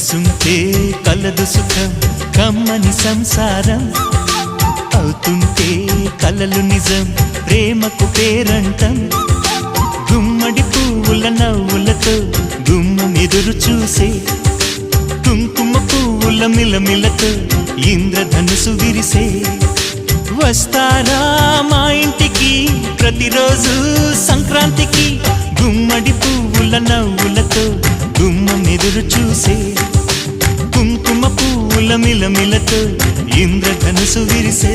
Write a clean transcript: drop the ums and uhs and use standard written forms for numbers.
కలిసుంటే కలదు సుఖం కమ్మని సంసారం అవుతుంటే కలలు నిజం ప్రేమకు పేరంటం గుమ్మడి పువ్వుల నవ్వులతో గుమ్మం ఎదురు చూసే కుంకుమ పువ్వుల మిలమిలతో ఇంద్రధనుసు విరిసే వస్తారా మా ఇంటికి ప్రతిరోజు సంక్రాంతికి గుమ్మడి పువ్వుల నవ్వులతో గుమ్మం ఎదురు చూసే కుంకుమ పువ్వుల మిలమిలతో ఇంద్రధనుసు విరిసే